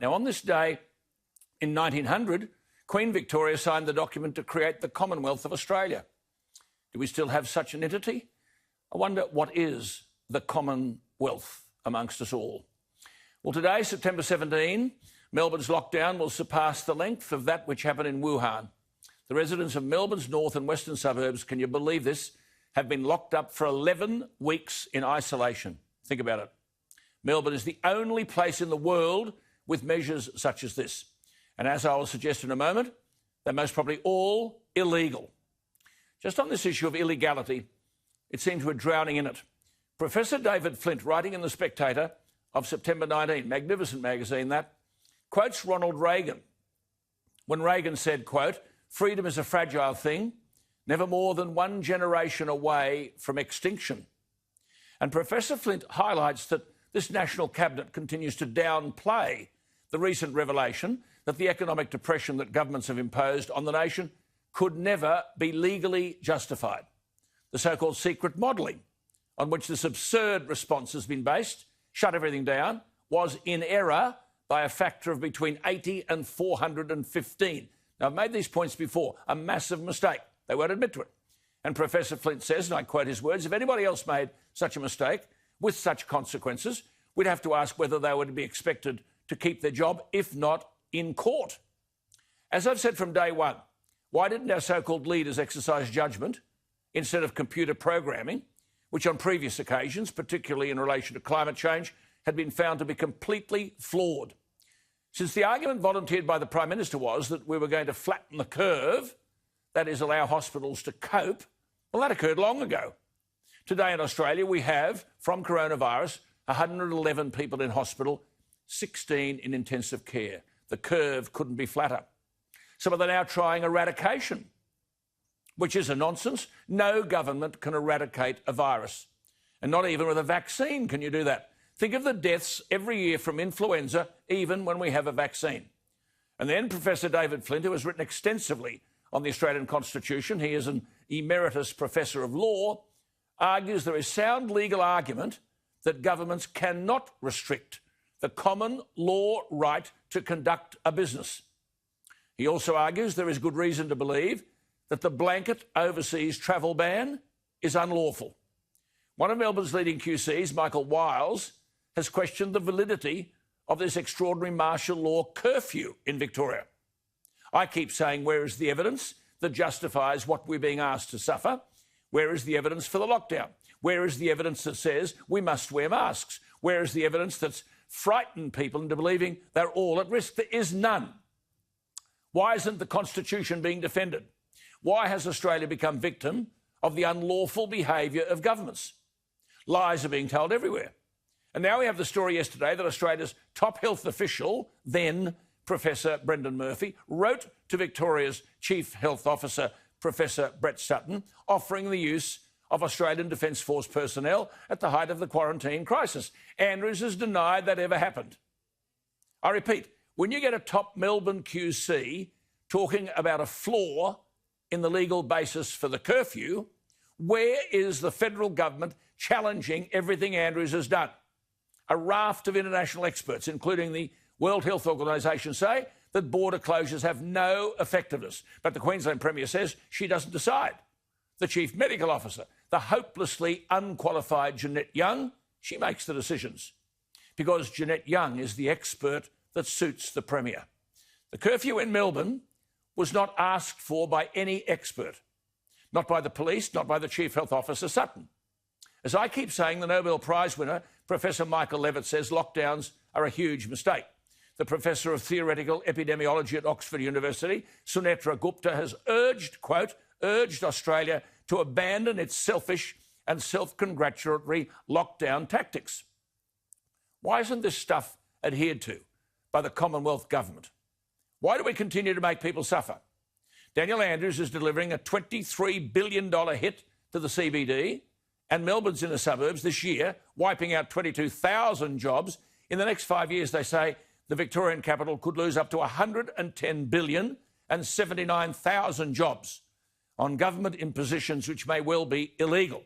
Now, on this day in 1900, Queen Victoria signed the document to create the Commonwealth of Australia. Do we still have such an entity? I wonder what is the Commonwealth amongst us all. Well, today, September 17, Melbourne's lockdown will surpass the length of that which happened in Wuhan. The residents of Melbourne's north and western suburbs, can you believe this, have been locked up for 11 weeks in isolation. Think about it. Melbourne is the only place in the world with measures such as this. And as I will suggest in a moment, they're most probably all illegal. Just on this issue of illegality, it seems we're drowning in it. Professor David Flint, writing in The Spectator of September 19, magnificent magazine that, quotes Ronald Reagan when Reagan said, quote, "Freedom is a fragile thing, never more than one generation away from extinction." And Professor Flint highlights that this National Cabinet continues to downplay the recent revelation that the economic depression that governments have imposed on the nation could never be legally justified. The so-called secret modelling on which this absurd response has been based, shut everything down, was in error by a factor of between 80 and 415. Now, I've made these points before, a massive mistake. They won't admit to it. And Professor Flint says, and I quote his words, if anybody else made such a mistake with such consequences, we'd have to ask whether they would be expected to keep their job, if not in court. As I've said from day one, why didn't our so-called leaders exercise judgment instead of computer programming, which on previous occasions, particularly in relation to climate change, had been found to be completely flawed? Since the argument volunteered by the Prime Minister was that we were going to flatten the curve, that is, allow hospitals to cope, well, that occurred long ago. Today in Australia, we have, from coronavirus, 111 people in hospital, 16 in intensive care. The curve couldn't be flatter. Some of them are now trying eradication, which is a nonsense. No government can eradicate a virus. And not even with a vaccine can you do that. Think of the deaths every year from influenza, even when we have a vaccine. And then Professor David Flint, who has written extensively on the Australian Constitution, he is an emeritus professor of law, argues there is sound legal argument that governments cannot restrict the common law right to conduct a business. He also argues there is good reason to believe that the blanket overseas travel ban is unlawful. One of Melbourne's leading QCs, Michael Wiles, has questioned the validity of this extraordinary martial law curfew in Victoria. I keep saying, where is the evidence that justifies what we're being asked to suffer? Where is the evidence for the lockdown? Where is the evidence that says we must wear masks? Where is the evidence that's frightened people into believing they're all at risk? There is none. Why isn't the Constitution being defended? Why has Australia become victim of the unlawful behaviour of governments? Lies are being told everywhere. And now we have the story yesterday that Australia's top health official, then Professor Brendan Murphy, wrote to Victoria's Chief Health Officer, Professor Brett Sutton, offering the use of Australian Defence Force personnel at the height of the quarantine crisis. Andrews has denied that ever happened. I repeat, when you get a top Melbourne QC talking about a flaw in the legal basis for the curfew, where is the federal government challenging everything Andrews has done? A raft of international experts, including the World Health Organisation, say that border closures have no effectiveness. But the Queensland Premier says she doesn't decide. The Chief Medical Officer, the hopelessly unqualified Jeanette Young, she makes the decisions. Because Jeanette Young is the expert that suits the Premier. The curfew in Melbourne was not asked for by any expert. Not by the police, not by the Chief Health Officer, Sutton. As I keep saying, the Nobel Prize winner, Professor Michael Levitt, says lockdowns are a huge mistake. The Professor of Theoretical Epidemiology at Oxford University, Sunetra Gupta, has urged, quote, urged Australia to abandon its selfish and self-congratulatory lockdown tactics. Why isn't this stuff adhered to by the Commonwealth Government? Why do we continue to make people suffer? Daniel Andrews is delivering a $23 billion hit to the CBD, and Melbourne's inner suburbs this year, wiping out 22,000 jobs. In the next 5 years, they say, the Victorian capital could lose up to $110 billion and 79,000 jobs on government impositions which may well be illegal.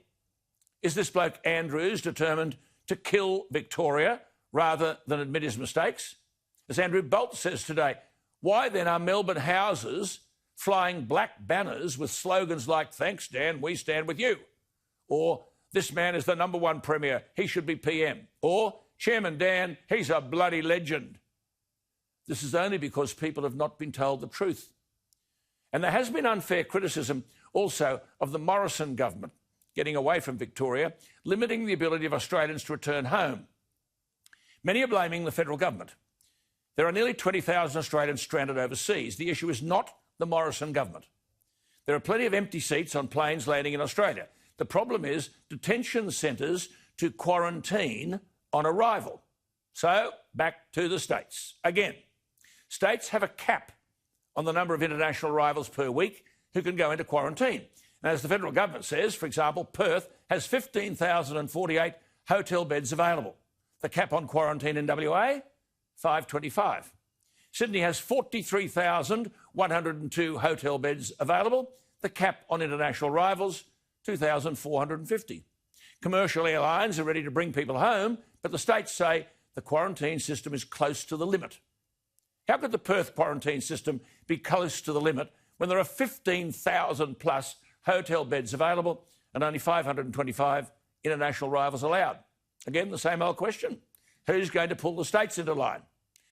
Is this bloke Andrews determined to kill Victoria rather than admit his mistakes? As Andrew Bolt says today, why then are Melbourne houses flying black banners with slogans like, "Thanks, Dan, we stand with you," or "This man is the #1 Premier, he should be PM," or "Chairman Dan, he's a bloody legend"? This is only because people have not been told the truth. And there has been unfair criticism also of the Morrison government getting away from Victoria, limiting the ability of Australians to return home. Many are blaming the federal government. There are nearly 20,000 Australians stranded overseas. The issue is not the Morrison government. There are plenty of empty seats on planes landing in Australia. The problem is detention centres to quarantine on arrival. So, back to the states. Again, states have a cap on the number of international arrivals per week who can go into quarantine. And as the federal government says, for example, Perth has 15,048 hotel beds available. The cap on quarantine in WA, 525. Sydney has 43,102 hotel beds available. The cap on international arrivals, 2,450. Commercial airlines are ready to bring people home, but the states say the quarantine system is close to the limit. How could the Perth quarantine system be close to the limit when there are 15,000 plus hotel beds available and only 525 international arrivals allowed? Again, the same old question. Who's going to pull the states into line?